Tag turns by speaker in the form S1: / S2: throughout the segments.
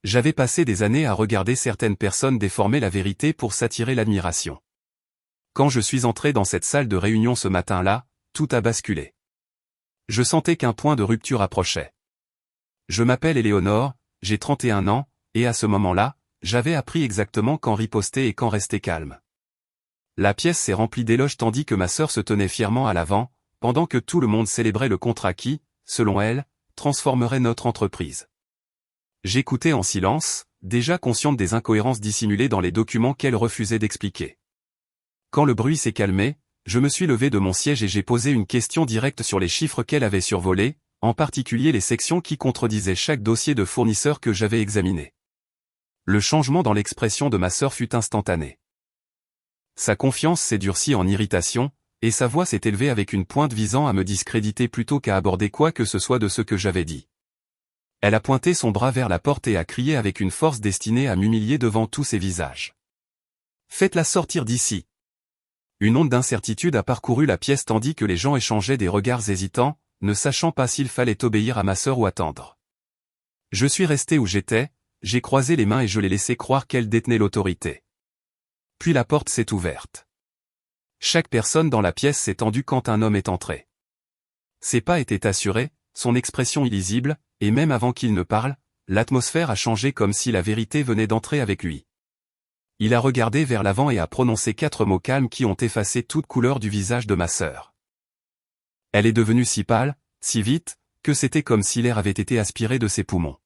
S1: J'avais passé des années à regarder certaines personnes déformer la vérité pour s'attirer l'admiration. Quand je suis entré dans cette salle de réunion ce matin-là, tout a basculé. Je sentais qu'un point de rupture approchait. Je m'appelle Éléonore, j'ai 31 ans, et à ce moment-là, j'avais appris exactement quand riposter et quand rester calme. La pièce s'est remplie d'éloges tandis que ma sœur se tenait fièrement à l'avant, pendant que tout le monde célébrait le contrat qui, selon elle, transformerait notre entreprise. J'écoutais en silence, déjà consciente des incohérences dissimulées dans les documents qu'elle refusait d'expliquer. Quand le bruit s'est calmé, je me suis levé de mon siège et j'ai posé une question directe sur les chiffres qu'elle avait survolés, en particulier les sections qui contredisaient chaque dossier de fournisseur que j'avais examiné. Le changement dans l'expression de ma sœur fut instantané. Sa confiance s'est durcie en irritation, et sa voix s'est élevée avec une pointe visant à me discréditer plutôt qu'à aborder quoi que ce soit de ce que j'avais dit. Elle a pointé son bras vers la porte et a crié avec une force destinée à m'humilier devant tous ces visages. « Faites-la sortir d'ici !» Une onde d'incertitude a parcouru la pièce tandis que les gens échangeaient des regards hésitants, ne sachant pas s'il fallait obéir à ma sœur ou attendre. Je suis resté où j'étais, j'ai croisé les mains et je l'ai laissé croire qu'elle détenait l'autorité. Puis la porte s'est ouverte. Chaque personne dans la pièce s'est tendue quand un homme est entré. Ses pas étaient assurés, son expression illisible, et même avant qu'il ne parle, l'atmosphère a changé comme si la vérité venait d'entrer avec lui. Il a regardé vers l'avant et a prononcé 4 mots calmes qui ont effacé toute couleur du visage de ma sœur. Elle est devenue si pâle, si vite, que c'était comme si l'air avait été aspiré de ses poumons.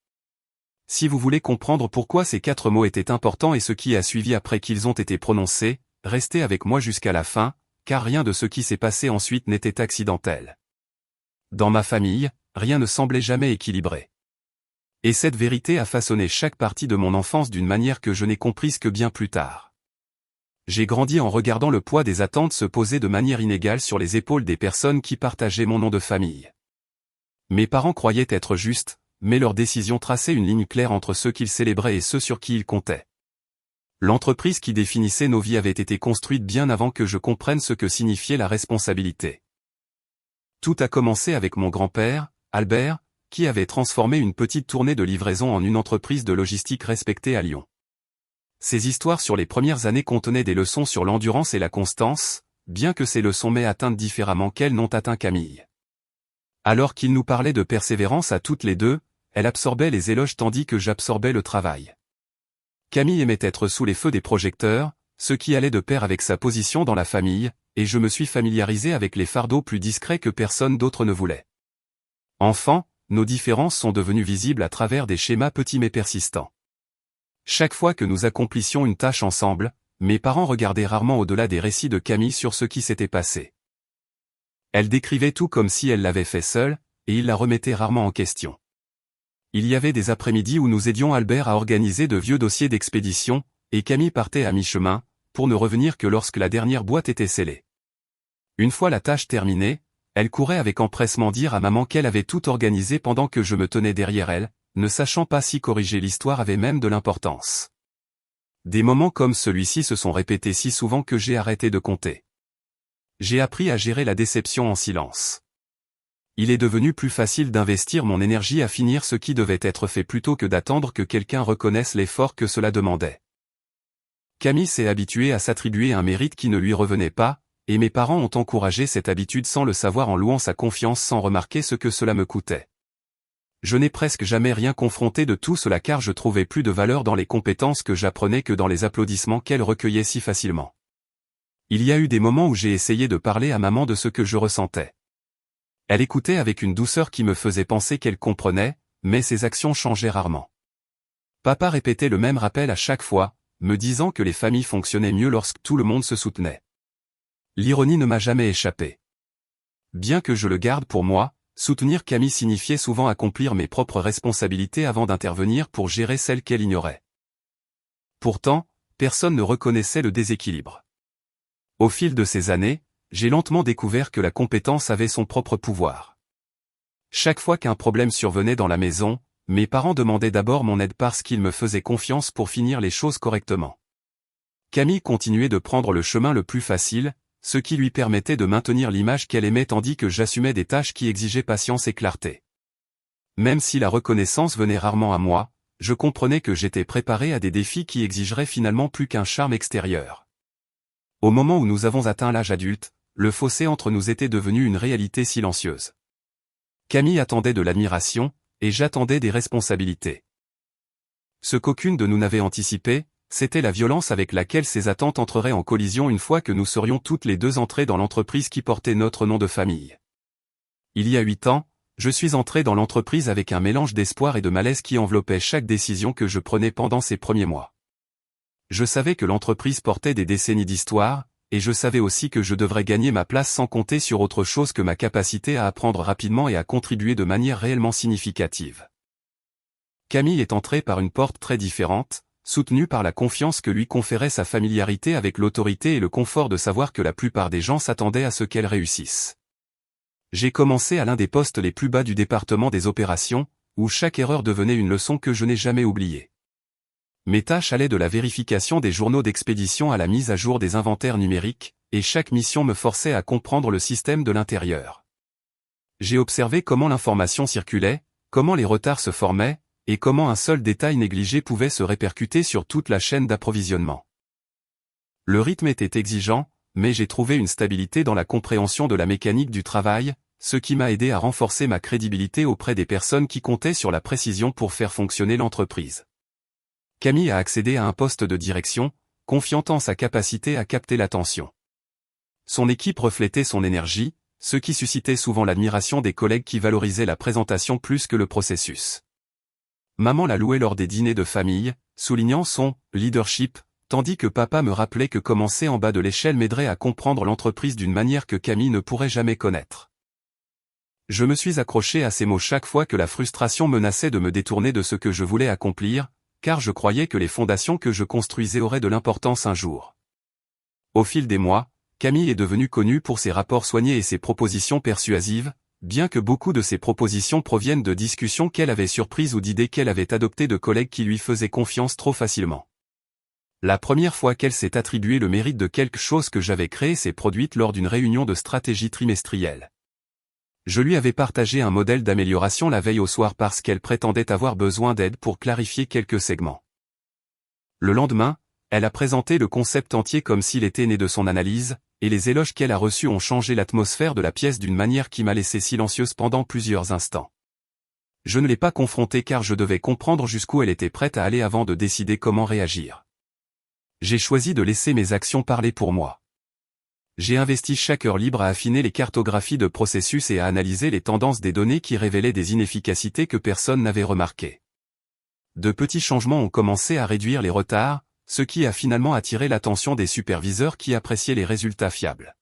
S1: Si vous voulez comprendre pourquoi ces 4 mots étaient importants et ce qui a suivi après qu'ils ont été prononcés, restez avec moi jusqu'à la fin, car rien de ce qui s'est passé ensuite n'était accidentel. Dans ma famille, rien ne semblait jamais équilibré. Et cette vérité a façonné chaque partie de mon enfance d'une manière que je n'ai comprise que bien plus tard. J'ai grandi en regardant le poids des attentes se poser de manière inégale sur les épaules des personnes qui partageaient mon nom de famille. Mes parents croyaient être justes, mais leurs décisions traçaient une ligne claire entre ceux qu'ils célébraient et ceux sur qui ils comptaient. L'entreprise qui définissait nos vies avait été construite bien avant que je comprenne ce que signifiait la responsabilité. Tout a commencé avec mon grand-père, Albert, qui avait transformé une petite tournée de livraison en une entreprise de logistique respectée à Lyon. Ces histoires sur les premières années contenaient des leçons sur l'endurance et la constance, bien que ces leçons m'aient atteintes différemment qu'elles n'ont atteint Camille. Alors qu'il nous parlait de persévérance à toutes les deux, elle absorbait les éloges tandis que j'absorbais le travail. Camille aimait être sous les feux des projecteurs, ce qui allait de pair avec sa position dans la famille, et je me suis familiarisé avec les fardeaux plus discrets que personne d'autre ne voulait. Enfant, nos différences sont devenues visibles à travers des schémas petits mais persistants. Chaque fois que nous accomplissions une tâche ensemble, mes parents regardaient rarement au-delà des récits de Camille sur ce qui s'était passé. Elle décrivait tout comme si elle l'avait fait seule, et ils la remettaient rarement en question. Il y avait des après-midi où nous aidions Albert à organiser de vieux dossiers d'expédition, et Camille partait à mi-chemin, pour ne revenir que lorsque la dernière boîte était scellée. Une fois la tâche terminée, elle courait avec empressement dire à maman qu'elle avait tout organisé pendant que je me tenais derrière elle, ne sachant pas si corriger l'histoire avait même de l'importance. Des moments comme celui-ci se sont répétés si souvent que j'ai arrêté de compter. J'ai appris à gérer la déception en silence. Il est devenu plus facile d'investir mon énergie à finir ce qui devait être fait plutôt que d'attendre que quelqu'un reconnaisse l'effort que cela demandait. Camille s'est habituée à s'attribuer un mérite qui ne lui revenait pas, et mes parents ont encouragé cette habitude sans le savoir en louant sa confiance sans remarquer ce que cela me coûtait. Je n'ai presque jamais rien confronté de tout cela car je trouvais plus de valeur dans les compétences que j'apprenais que dans les applaudissements qu'elle recueillait si facilement. Il y a eu des moments où j'ai essayé de parler à maman de ce que je ressentais. Elle écoutait avec une douceur qui me faisait penser qu'elle comprenait, mais ses actions changeaient rarement. Papa répétait le même rappel à chaque fois, me disant que les familles fonctionnaient mieux lorsque tout le monde se soutenait. L'ironie ne m'a jamais échappé. Bien que je le garde pour moi, soutenir Camille signifiait souvent accomplir mes propres responsabilités avant d'intervenir pour gérer celles qu'elle ignorait. Pourtant, personne ne reconnaissait le déséquilibre. Au fil de ces années, j'ai lentement découvert que la compétence avait son propre pouvoir. Chaque fois qu'un problème survenait dans la maison, mes parents demandaient d'abord mon aide parce qu'ils me faisaient confiance pour finir les choses correctement. Camille continuait de prendre le chemin le plus facile, ce qui lui permettait de maintenir l'image qu'elle aimait tandis que j'assumais des tâches qui exigeaient patience et clarté. Même si la reconnaissance venait rarement à moi, je comprenais que j'étais préparé à des défis qui exigeraient finalement plus qu'un charme extérieur. Au moment où nous avons atteint l'âge adulte, le fossé entre nous était devenu une réalité silencieuse. Camille attendait de l'admiration, et j'attendais des responsabilités. Ce qu'aucune de nous n'avait anticipé, c'était la violence avec laquelle ces attentes entreraient en collision une fois que nous serions toutes les deux entrées dans l'entreprise qui portait notre nom de famille. Il y a 8 ans, je suis entré dans l'entreprise avec un mélange d'espoir et de malaise qui enveloppait chaque décision que je prenais pendant ces premiers mois. Je savais que l'entreprise portait des décennies d'histoire, et je savais aussi que je devrais gagner ma place sans compter sur autre chose que ma capacité à apprendre rapidement et à contribuer de manière réellement significative. Camille est entré par une porte très différente, soutenu par la confiance que lui conférait sa familiarité avec l'autorité et le confort de savoir que la plupart des gens s'attendaient à ce qu'elle réussisse. J'ai commencé à l'un des postes les plus bas du département des opérations, où chaque erreur devenait une leçon que je n'ai jamais oubliée. Mes tâches allaient de la vérification des journaux d'expédition à la mise à jour des inventaires numériques, et chaque mission me forçait à comprendre le système de l'intérieur. J'ai observé comment l'information circulait, comment les retards se formaient, et comment un seul détail négligé pouvait se répercuter sur toute la chaîne d'approvisionnement. Le rythme était exigeant, mais j'ai trouvé une stabilité dans la compréhension de la mécanique du travail, ce qui m'a aidé à renforcer ma crédibilité auprès des personnes qui comptaient sur la précision pour faire fonctionner l'entreprise. Camille a accédé à un poste de direction, confiant en sa capacité à capter l'attention. Son équipe reflétait son énergie, ce qui suscitait souvent l'admiration des collègues qui valorisaient la présentation plus que le processus. Maman la louait lors des dîners de famille, soulignant son « leadership », tandis que papa me rappelait que commencer en bas de l'échelle m'aiderait à comprendre l'entreprise d'une manière que Camille ne pourrait jamais connaître. Je me suis accroché à ces mots chaque fois que la frustration menaçait de me détourner de ce que je voulais accomplir, car je croyais que les fondations que je construisais auraient de l'importance un jour. Au fil des mois, Camille est devenue connue pour ses rapports soignés et ses propositions persuasives, bien que beaucoup de ses propositions proviennent de discussions qu'elle avait surprises ou d'idées qu'elle avait adoptées de collègues qui lui faisaient confiance trop facilement. La première fois qu'elle s'est attribué le mérite de quelque chose que j'avais créé s'est produite lors d'une réunion de stratégie trimestrielle. Je lui avais partagé un modèle d'amélioration la veille au soir parce qu'elle prétendait avoir besoin d'aide pour clarifier quelques segments. Le lendemain, elle a présenté le concept entier comme s'il était né de son analyse, et les éloges qu'elle a reçus ont changé l'atmosphère de la pièce d'une manière qui m'a laissé silencieuse pendant plusieurs instants. Je ne l'ai pas confrontée car je devais comprendre jusqu'où elle était prête à aller avant de décider comment réagir. J'ai choisi de laisser mes actions parler pour moi. J'ai investi chaque heure libre à affiner les cartographies de processus et à analyser les tendances des données qui révélaient des inefficacités que personne n'avait remarquées. De petits changements ont commencé à réduire les retards, ce qui a finalement attiré l'attention des superviseurs qui appréciaient les résultats fiables.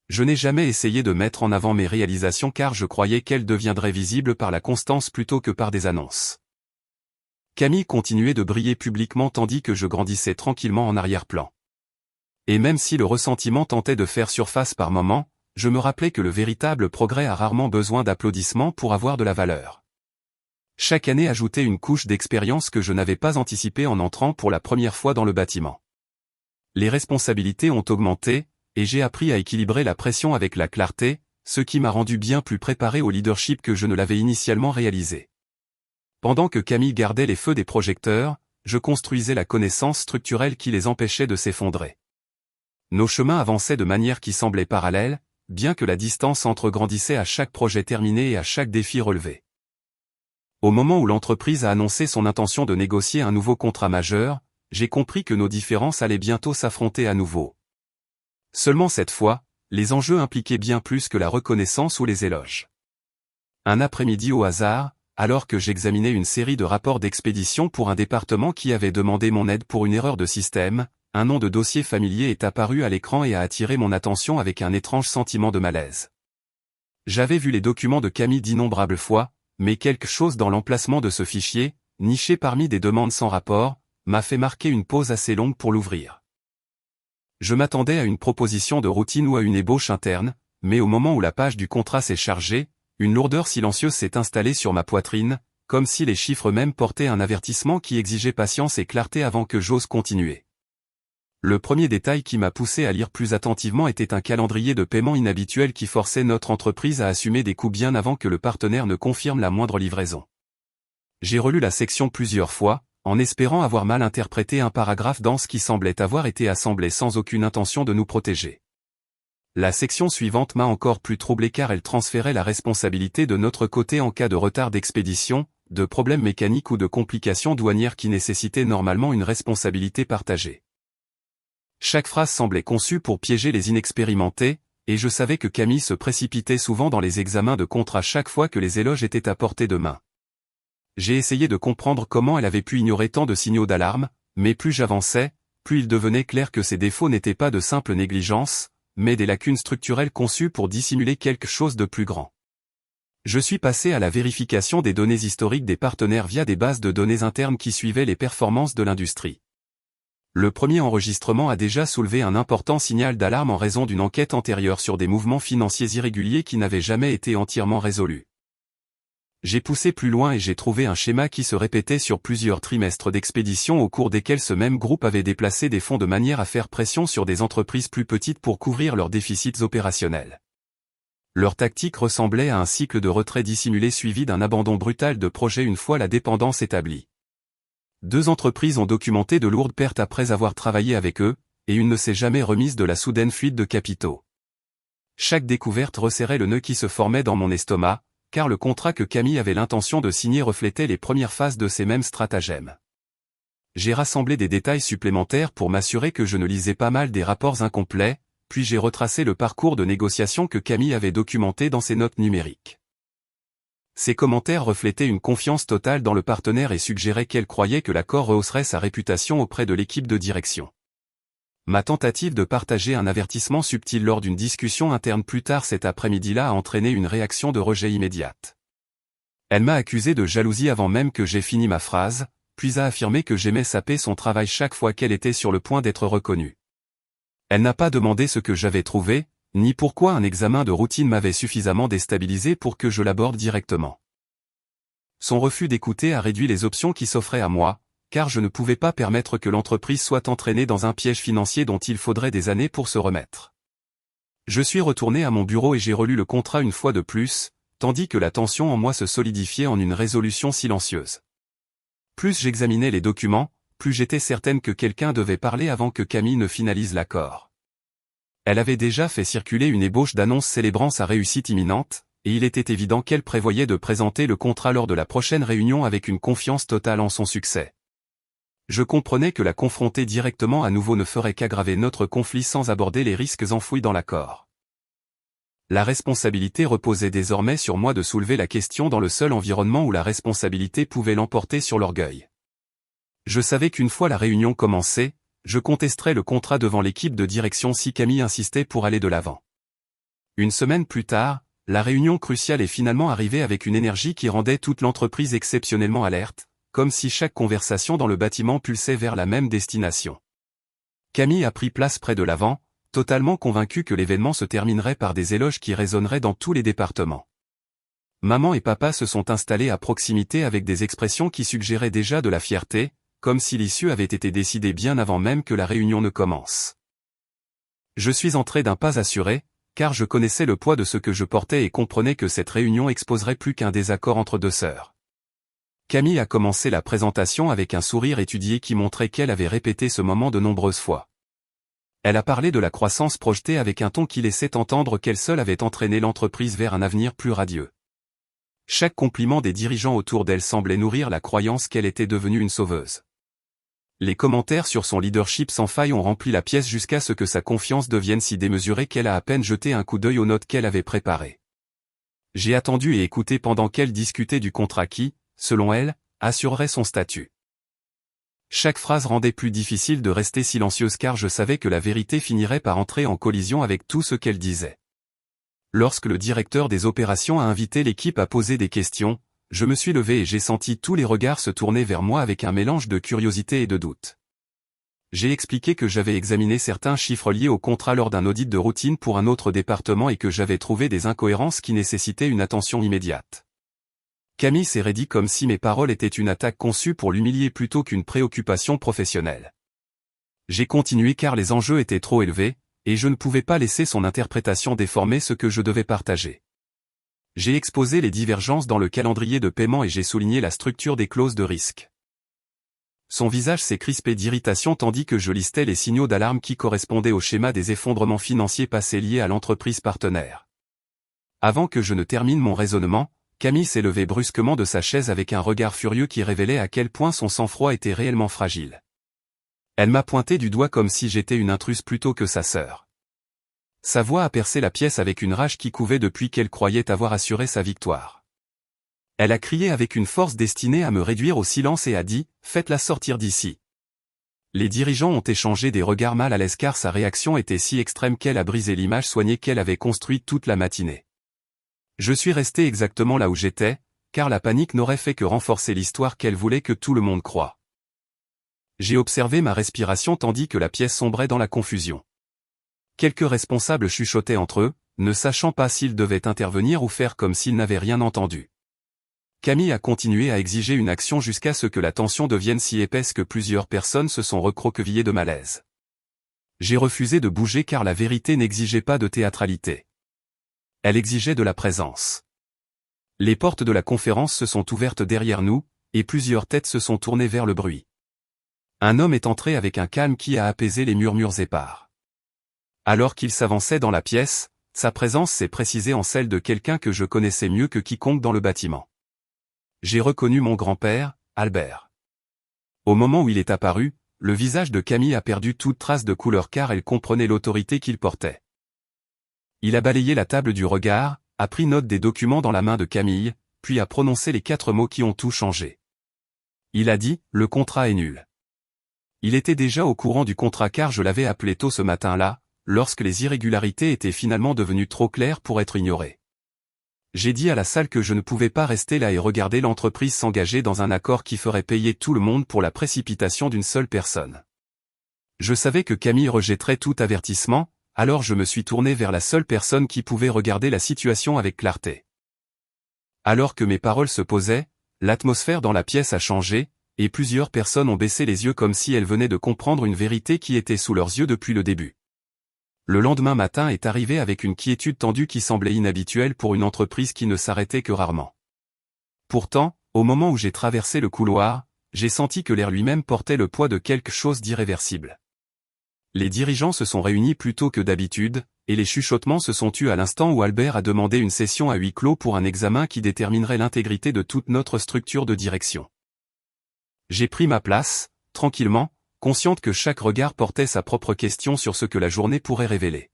S1: Je n'ai jamais essayé de mettre en avant mes réalisations car je croyais qu'elles deviendraient visibles par la constance plutôt que par des annonces. Camille continuait de briller publiquement tandis que je grandissais tranquillement en arrière-plan. Et même si le ressentiment tentait de faire surface par moments, je me rappelais que le véritable progrès a rarement besoin d'applaudissements pour avoir de la valeur. Chaque année ajoutait une couche d'expérience que je n'avais pas anticipée en entrant pour la première fois dans le bâtiment. Les responsabilités ont augmenté, et j'ai appris à équilibrer la pression avec la clarté, ce qui m'a rendu bien plus préparé au leadership que je ne l'avais initialement réalisé. Pendant que Camille gardait les feux des projecteurs, je construisais la connaissance structurelle qui les empêchait de s'effondrer. Nos chemins avançaient de manière qui semblait parallèle, bien que la distance entre grandissait à chaque projet terminé et à chaque défi relevé. Au moment où l'entreprise a annoncé son intention de négocier un nouveau contrat majeur, j'ai compris que nos différences allaient bientôt s'affronter à nouveau. Seulement cette fois, les enjeux impliquaient bien plus que la reconnaissance ou les éloges. Un après-midi au hasard, alors que j'examinais une série de rapports d'expédition pour un département qui avait demandé mon aide pour une erreur de système, un nom de dossier familier est apparu à l'écran et a attiré mon attention avec un étrange sentiment de malaise. J'avais vu les documents de Camille d'innombrables fois, mais quelque chose dans l'emplacement de ce fichier, niché parmi des demandes sans rapport, m'a fait marquer une pause assez longue pour l'ouvrir. Je m'attendais à une proposition de routine ou à une ébauche interne, mais au moment où la page du contrat s'est chargée, une lourdeur silencieuse s'est installée sur ma poitrine, comme si les chiffres même portaient un avertissement qui exigeait patience et clarté avant que j'ose continuer. Le premier détail qui m'a poussé à lire plus attentivement était un calendrier de paiement inhabituel qui forçait notre entreprise à assumer des coûts bien avant que le partenaire ne confirme la moindre livraison. J'ai relu la section plusieurs fois, en espérant avoir mal interprété un paragraphe dans ce qui semblait avoir été assemblé sans aucune intention de nous protéger. La section suivante m'a encore plus troublé car elle transférait la responsabilité de notre côté en cas de retard d'expédition, de problèmes mécaniques ou de complications douanières qui nécessitaient normalement une responsabilité partagée. Chaque phrase semblait conçue pour piéger les inexpérimentés, et je savais que Camille se précipitait souvent dans les examens de contrat chaque fois que les éloges étaient à portée de main. J'ai essayé de comprendre comment elle avait pu ignorer tant de signaux d'alarme, mais plus j'avançais, plus il devenait clair que ces défauts n'étaient pas de simple négligence, mais des lacunes structurelles conçues pour dissimuler quelque chose de plus grand. Je suis passé à la vérification des données historiques des partenaires via des bases de données internes qui suivaient les performances de l'industrie. Le premier enregistrement a déjà soulevé un important signal d'alarme en raison d'une enquête antérieure sur des mouvements financiers irréguliers qui n'avaient jamais été entièrement résolus. J'ai poussé plus loin et j'ai trouvé un schéma qui se répétait sur plusieurs trimestres d'expédition au cours desquels ce même groupe avait déplacé des fonds de manière à faire pression sur des entreprises plus petites pour couvrir leurs déficits opérationnels. Leur tactique ressemblait à un cycle de retrait dissimulé suivi d'un abandon brutal de projet une fois la dépendance établie. 2 entreprises ont documenté de lourdes pertes après avoir travaillé avec eux, et une ne s'est jamais remise de la soudaine fuite de capitaux. Chaque découverte resserrait le nœud qui se formait dans mon estomac, car le contrat que Camille avait l'intention de signer reflétait les premières phases de ces mêmes stratagèmes. J'ai rassemblé des détails supplémentaires pour m'assurer que je ne lisais pas mal des rapports incomplets, puis j'ai retracé le parcours de négociation que Camille avait documenté dans ses notes numériques. Ces commentaires reflétaient une confiance totale dans le partenaire et suggéraient qu'elle croyait que l'accord rehausserait sa réputation auprès de l'équipe de direction. Ma tentative de partager un avertissement subtil lors d'une discussion interne plus tard cet après-midi-là a entraîné une réaction de rejet immédiate. Elle m'a accusé de jalousie avant même que j'aie fini ma phrase, puis a affirmé que j'aimais saper son travail chaque fois qu'elle était sur le point d'être reconnue. Elle n'a pas demandé ce que j'avais trouvé, ni pourquoi un examen de routine m'avait suffisamment déstabilisé pour que je l'aborde directement. Son refus d'écouter a réduit les options qui s'offraient à moi, car je ne pouvais pas permettre que l'entreprise soit entraînée dans un piège financier dont il faudrait des années pour se remettre. Je suis retourné à mon bureau et j'ai relu le contrat une fois de plus, tandis que la tension en moi se solidifiait en une résolution silencieuse. Plus j'examinais les documents, plus j'étais certaine que quelqu'un devait parler avant que Camille ne finalise l'accord. Elle avait déjà fait circuler une ébauche d'annonce célébrant sa réussite imminente, et il était évident qu'elle prévoyait de présenter le contrat lors de la prochaine réunion avec une confiance totale en son succès. Je comprenais que la confronter directement à nouveau ne ferait qu'aggraver notre conflit sans aborder les risques enfouis dans l'accord. La responsabilité reposait désormais sur moi de soulever la question dans le seul environnement où la responsabilité pouvait l'emporter sur l'orgueil. Je savais qu'une fois la réunion commencée, je contesterais le contrat devant l'équipe de direction si Camille insistait pour aller de l'avant. Une semaine plus tard, la réunion cruciale est finalement arrivée avec une énergie qui rendait toute l'entreprise exceptionnellement alerte, comme si chaque conversation dans le bâtiment pulsait vers la même destination. Camille a pris place près de l'avant, totalement convaincue que l'événement se terminerait par des éloges qui résonneraient dans tous les départements. Maman et papa se sont installés à proximité avec des expressions qui suggéraient déjà de la fierté, comme si l'issue avait été décidée bien avant même que la réunion ne commence. Je suis entré d'un pas assuré, car je connaissais le poids de ce que je portais et comprenais que cette réunion exposerait plus qu'un désaccord entre 2 sœurs. Camille a commencé la présentation avec un sourire étudié qui montrait qu'elle avait répété ce moment de nombreuses fois. Elle a parlé de la croissance projetée avec un ton qui laissait entendre qu'elle seule avait entraîné l'entreprise vers un avenir plus radieux. Chaque compliment des dirigeants autour d'elle semblait nourrir la croyance qu'elle était devenue une sauveuse. Les commentaires sur son leadership sans faille ont rempli la pièce jusqu'à ce que sa confiance devienne si démesurée qu'elle a à peine jeté un coup d'œil aux notes qu'elle avait préparées. J'ai attendu et écouté pendant qu'elle discutait du contrat qui, selon elle, assurerait son statut. Chaque phrase rendait plus difficile de rester silencieuse car je savais que la vérité finirait par entrer en collision avec tout ce qu'elle disait. Lorsque le directeur des opérations a invité l'équipe à poser des questions, je me suis levé et j'ai senti tous les regards se tourner vers moi avec un mélange de curiosité et de doute. J'ai expliqué que j'avais examiné certains chiffres liés au contrat lors d'un audit de routine pour un autre département et que j'avais trouvé des incohérences qui nécessitaient une attention immédiate. Camille s'est raidie comme si mes paroles étaient une attaque conçue pour l'humilier plutôt qu'une préoccupation professionnelle. J'ai continué car les enjeux étaient trop élevés, et je ne pouvais pas laisser son interprétation déformer ce que je devais partager. J'ai exposé les divergences dans le calendrier de paiement et j'ai souligné la structure des clauses de risque. Son visage s'est crispé d'irritation tandis que je listais les signaux d'alarme qui correspondaient au schéma des effondrements financiers passés liés à l'entreprise partenaire. Avant que je ne termine mon raisonnement, Camille s'est levée brusquement de sa chaise avec un regard furieux qui révélait à quel point son sang-froid était réellement fragile. Elle m'a pointé du doigt comme si j'étais une intruse plutôt que sa sœur. Sa voix a percé la pièce avec une rage qui couvait depuis qu'elle croyait avoir assuré sa victoire. Elle a crié avec une force destinée à me réduire au silence et a dit « Faites-la sortir d'ici ». Les dirigeants ont échangé des regards mal à l'aise car sa réaction était si extrême qu'elle a brisé l'image soignée qu'elle avait construite toute la matinée. Je suis resté exactement là où j'étais, car la panique n'aurait fait que renforcer l'histoire qu'elle voulait que tout le monde croie. J'ai observé ma respiration tandis que la pièce sombrait dans la confusion. Quelques responsables chuchotaient entre eux, ne sachant pas s'ils devaient intervenir ou faire comme s'ils n'avaient rien entendu. Camille a continué à exiger une action jusqu'à ce que la tension devienne si épaisse que plusieurs personnes se sont recroquevillées de malaise. J'ai refusé de bouger car la vérité n'exigeait pas de théâtralité. Elle exigeait de la présence. Les portes de la conférence se sont ouvertes derrière nous, et plusieurs têtes se sont tournées vers le bruit. Un homme est entré avec un calme qui a apaisé les murmures épars. Alors qu'il s'avançait dans la pièce, sa présence s'est précisée en celle de quelqu'un que je connaissais mieux que quiconque dans le bâtiment. J'ai reconnu mon grand-père, Albert. Au moment où il est apparu, le visage de Camille a perdu toute trace de couleur car elle comprenait l'autorité qu'il portait. Il a balayé la table du regard, a pris note des documents dans la main de Camille, puis a prononcé les 4 mots qui ont tout changé. Il a dit « Le contrat est nul ». Il était déjà au courant du contrat car je l'avais appelé tôt ce matin-là, lorsque les irrégularités étaient finalement devenues trop claires pour être ignorées. J'ai dit à la salle que je ne pouvais pas rester là et regarder l'entreprise s'engager dans un accord qui ferait payer tout le monde pour la précipitation d'une seule personne. Je savais que Camille rejetterait tout avertissement, alors je me suis tourné vers la seule personne qui pouvait regarder la situation avec clarté. Alors que mes paroles se posaient, l'atmosphère dans la pièce a changé, et plusieurs personnes ont baissé les yeux comme si elles venaient de comprendre une vérité qui était sous leurs yeux depuis le début. Le lendemain matin est arrivé avec une quiétude tendue qui semblait inhabituelle pour une entreprise qui ne s'arrêtait que rarement. Pourtant, au moment où j'ai traversé le couloir, j'ai senti que l'air lui-même portait le poids de quelque chose d'irréversible. Les dirigeants se sont réunis plus tôt que d'habitude, et les chuchotements se sont tus à l'instant où Albert a demandé une session à huis clos pour un examen qui déterminerait l'intégrité de toute notre structure de direction. J'ai pris ma place, tranquillement, consciente que chaque regard portait sa propre question sur ce que la journée pourrait révéler.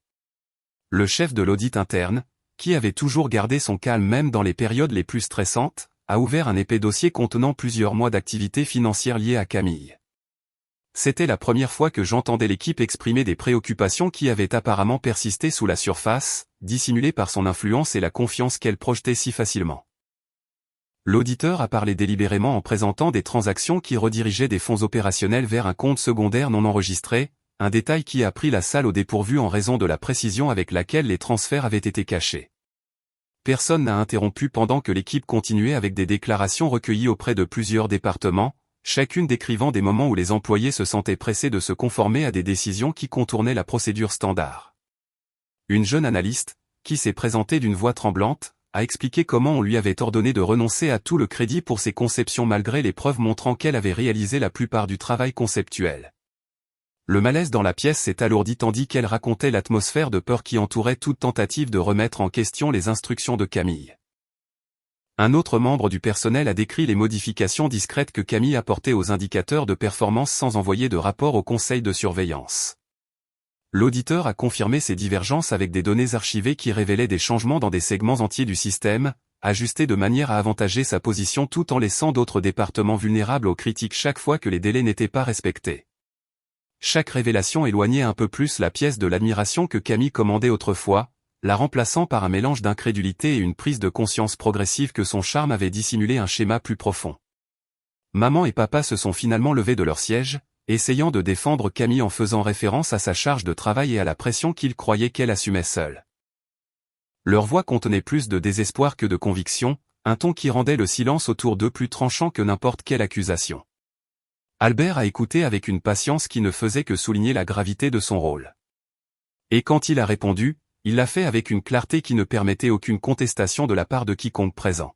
S1: Le chef de l'audit interne, qui avait toujours gardé son calme même dans les périodes les plus stressantes, a ouvert un épais dossier contenant plusieurs mois d'activités financières liées à Camille. C'était la première fois que j'entendais l'équipe exprimer des préoccupations qui avaient apparemment persisté sous la surface, dissimulées par son influence et la confiance qu'elle projetait si facilement. L'auditeur a parlé délibérément en présentant des transactions qui redirigeaient des fonds opérationnels vers un compte secondaire non enregistré, un détail qui a pris la salle au dépourvu en raison de la précision avec laquelle les transferts avaient été cachés. Personne n'a interrompu pendant que l'équipe continuait avec des déclarations recueillies auprès de plusieurs départements, chacune décrivant des moments où les employés se sentaient pressés de se conformer à des décisions qui contournaient la procédure standard. Une jeune analyste, qui s'est présentée d'une voix tremblante, a expliqué comment on lui avait ordonné de renoncer à tout le crédit pour ses conceptions malgré les preuves montrant qu'elle avait réalisé la plupart du travail conceptuel. Le malaise dans la pièce s'est alourdi tandis qu'elle racontait l'atmosphère de peur qui entourait toute tentative de remettre en question les instructions de Camille. Un autre membre du personnel a décrit les modifications discrètes que Camille apportait aux indicateurs de performance sans envoyer de rapport au conseil de surveillance. L'auditeur a confirmé ces divergences avec des données archivées qui révélaient des changements dans des segments entiers du système, ajustés de manière à avantager sa position tout en laissant d'autres départements vulnérables aux critiques chaque fois que les délais n'étaient pas respectés. Chaque révélation éloignait un peu plus la pièce de l'admiration que Camille commandait autrefois, la remplaçant par un mélange d'incrédulité et une prise de conscience progressive que son charme avait dissimulé un schéma plus profond. Maman et papa se sont finalement levés de leur siège, essayant de défendre Camille en faisant référence à sa charge de travail et à la pression qu'ils croyaient qu'elle assumait seule. Leur voix contenait plus de désespoir que de conviction, un ton qui rendait le silence autour d'eux plus tranchant que n'importe quelle accusation. Albert a écouté avec une patience qui ne faisait que souligner la gravité de son rôle. Et quand il a répondu, Il l'a fait avec une clarté qui ne permettait aucune contestation de la part de quiconque présent.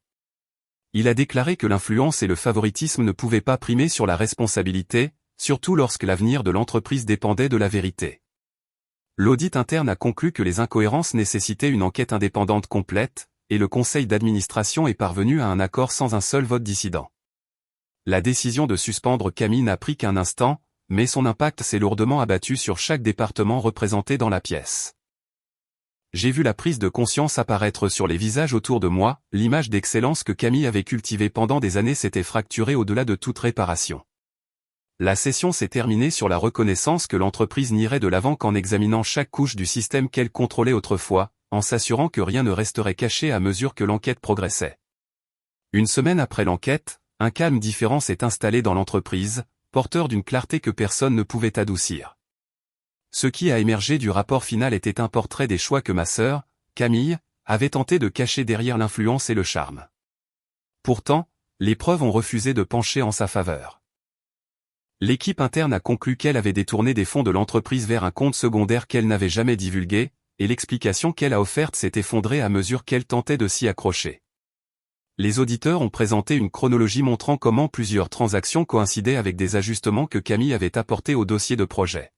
S1: Il a déclaré que l'influence et le favoritisme ne pouvaient pas primer sur la responsabilité, surtout lorsque l'avenir de l'entreprise dépendait de la vérité. L'audit interne a conclu que les incohérences nécessitaient une enquête indépendante complète, et le conseil d'administration est parvenu à un accord sans un seul vote dissident. La décision de suspendre Camille n'a pris qu'un instant, mais son impact s'est lourdement abattu sur chaque département représenté dans la pièce. J'ai vu la prise de conscience apparaître sur les visages autour de moi, l'image d'excellence que Camille avait cultivée pendant des années s'était fracturée au-delà de toute réparation. La session s'est terminée sur la reconnaissance que l'entreprise n'irait de l'avant qu'en examinant chaque couche du système qu'elle contrôlait autrefois, en s'assurant que rien ne resterait caché à mesure que l'enquête progressait. Une semaine après l'enquête, un calme différent s'est installé dans l'entreprise, porteur d'une clarté que personne ne pouvait adoucir. Ce qui a émergé du rapport final était un portrait des choix que ma sœur, Camille, avait tenté de cacher derrière l'influence et le charme. Pourtant, les preuves ont refusé de pencher en sa faveur. L'équipe interne a conclu qu'elle avait détourné des fonds de l'entreprise vers un compte secondaire qu'elle n'avait jamais divulgué, et l'explication qu'elle a offerte s'est effondrée à mesure qu'elle tentait de s'y accrocher. Les auditeurs ont présenté une chronologie montrant comment plusieurs transactions coïncidaient avec des ajustements que Camille avait apportés au dossier de projet.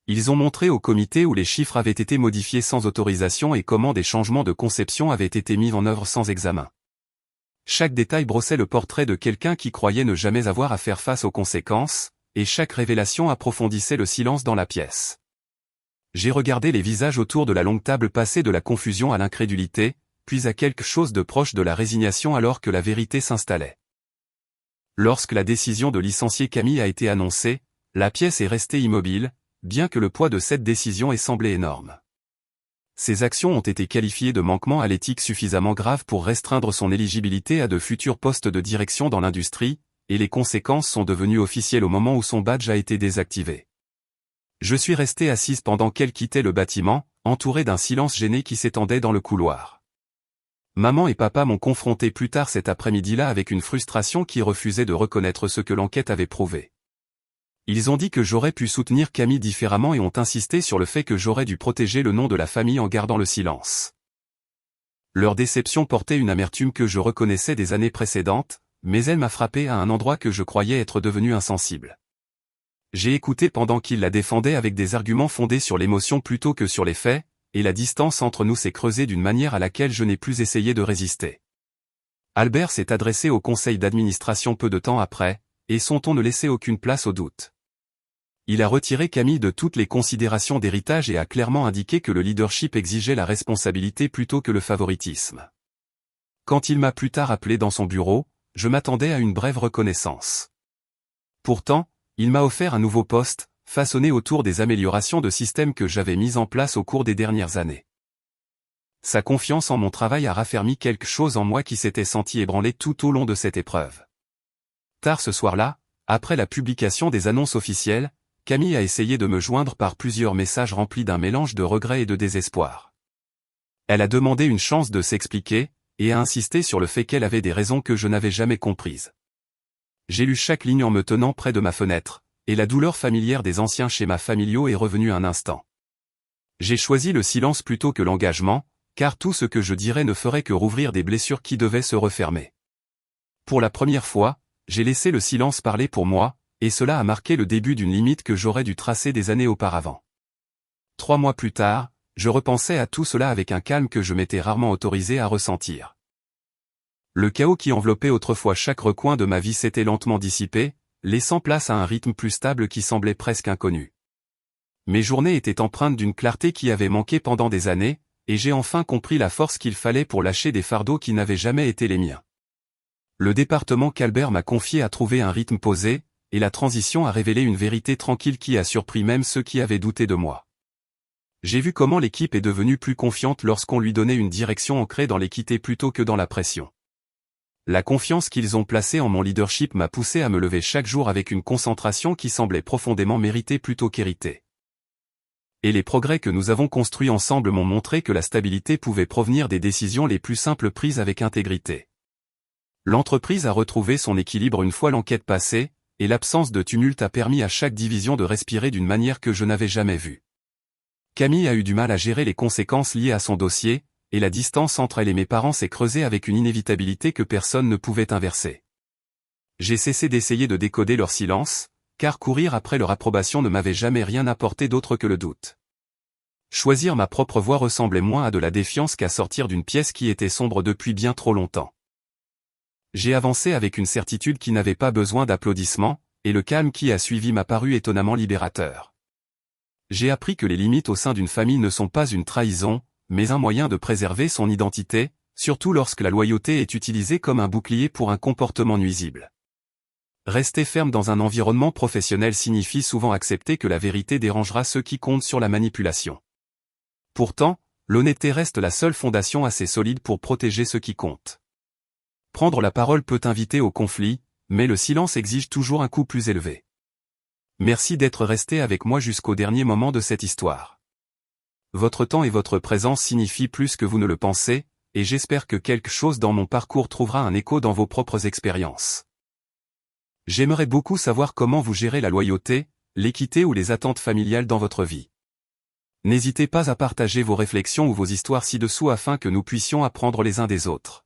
S1: Ils ont montré au comité où les chiffres avaient été modifiés sans autorisation et comment des changements de conception avaient été mis en œuvre sans examen. Chaque détail brossait le portrait de quelqu'un qui croyait ne jamais avoir à faire face aux conséquences, et chaque révélation approfondissait le silence dans la pièce. J'ai regardé les visages autour de la longue table passer de la confusion à l'incrédulité, puis à quelque chose de proche de la résignation alors que la vérité s'installait. Lorsque la décision de licencier Camille a été annoncée, la pièce est restée immobile, bien que le poids de cette décision ait semblé énorme. Ces actions ont été qualifiées de manquements à l'éthique suffisamment graves pour restreindre son éligibilité à de futurs postes de direction dans l'industrie, et les conséquences sont devenues officielles au moment où son badge a été désactivé. Je suis resté assise pendant qu'elle quittait le bâtiment, entourée d'un silence gêné qui s'étendait dans le couloir. Maman et papa m'ont confronté plus tard cet après-midi-là avec une frustration qui refusait de reconnaître ce que l'enquête avait prouvé. Ils ont dit que j'aurais pu soutenir Camille différemment et ont insisté sur le fait que j'aurais dû protéger le nom de la famille en gardant le silence. Leur déception portait une amertume que je reconnaissais des années précédentes, mais elle m'a frappé à un endroit que je croyais être devenu insensible. J'ai écouté pendant qu'ils la défendaient avec des arguments fondés sur l'émotion plutôt que sur les faits, et la distance entre nous s'est creusée d'une manière à laquelle je n'ai plus essayé de résister. Albert s'est adressé au conseil d'administration peu de temps après, et son ton ne laissait aucune place au doute. Il a retiré Camille de toutes les considérations d'héritage et a clairement indiqué que le leadership exigeait la responsabilité plutôt que le favoritisme. Quand il m'a plus tard appelé dans son bureau, je m'attendais à une brève reconnaissance. Pourtant, il m'a offert un nouveau poste, façonné autour des améliorations de système que j'avais mises en place au cours des dernières années. Sa confiance en mon travail a raffermi quelque chose en moi qui s'était senti ébranlé tout au long de cette épreuve. Tard ce soir-là, après la publication des annonces officielles, Camille a essayé de me joindre par plusieurs messages remplis d'un mélange de regrets et de désespoir. Elle a demandé une chance de s'expliquer, et a insisté sur le fait qu'elle avait des raisons que je n'avais jamais comprises. J'ai lu chaque ligne en me tenant près de ma fenêtre, et la douleur familière des anciens schémas familiaux est revenue un instant. J'ai choisi le silence plutôt que l'engagement, car tout ce que je dirais ne ferait que rouvrir des blessures qui devaient se refermer. Pour la première fois, j'ai laissé le silence parler pour moi, et cela a marqué le début d'une limite que j'aurais dû tracer des années auparavant. 3 mois plus tard, je repensais à tout cela avec un calme que je m'étais rarement autorisé à ressentir. Le chaos qui enveloppait autrefois chaque recoin de ma vie s'était lentement dissipé, laissant place à un rythme plus stable qui semblait presque inconnu. Mes journées étaient empreintes d'une clarté qui avait manqué pendant des années, et j'ai enfin compris la force qu'il fallait pour lâcher des fardeaux qui n'avaient jamais été les miens. Le département qu'Albert m'a confié a trouvé un rythme posé, et la transition a révélé une vérité tranquille qui a surpris même ceux qui avaient douté de moi. J'ai vu comment l'équipe est devenue plus confiante lorsqu'on lui donnait une direction ancrée dans l'équité plutôt que dans la pression. La confiance qu'ils ont placée en mon leadership m'a poussé à me lever chaque jour avec une concentration qui semblait profondément méritée plutôt qu'héritée. Et les progrès que nous avons construits ensemble m'ont montré que la stabilité pouvait provenir des décisions les plus simples prises avec intégrité. L'entreprise a retrouvé son équilibre une fois l'enquête passée, et l'absence de tumulte a permis à chaque division de respirer d'une manière que je n'avais jamais vue. Camille a eu du mal à gérer les conséquences liées à son dossier, et la distance entre elle et mes parents s'est creusée avec une inévitabilité que personne ne pouvait inverser. J'ai cessé d'essayer de décoder leur silence, car courir après leur approbation ne m'avait jamais rien apporté d'autre que le doute. Choisir ma propre voie ressemblait moins à de la défiance qu'à sortir d'une pièce qui était sombre depuis bien trop longtemps. J'ai avancé avec une certitude qui n'avait pas besoin d'applaudissements, et le calme qui a suivi m'a paru étonnamment libérateur. J'ai appris que les limites au sein d'une famille ne sont pas une trahison, mais un moyen de préserver son identité, surtout lorsque la loyauté est utilisée comme un bouclier pour un comportement nuisible. Rester ferme dans un environnement professionnel signifie souvent accepter que la vérité dérangera ceux qui comptent sur la manipulation. Pourtant, l'honnêteté reste la seule fondation assez solide pour protéger ceux qui comptent. Prendre la parole peut inviter au conflit, mais le silence exige toujours un coût plus élevé. Merci d'être resté avec moi jusqu'au dernier moment de cette histoire. Votre temps et votre présence signifient plus que vous ne le pensez, et j'espère que quelque chose dans mon parcours trouvera un écho dans vos propres expériences. J'aimerais beaucoup savoir comment vous gérez la loyauté, l'équité ou les attentes familiales dans votre vie. N'hésitez pas à partager vos réflexions ou vos histoires ci-dessous afin que nous puissions apprendre les uns des autres.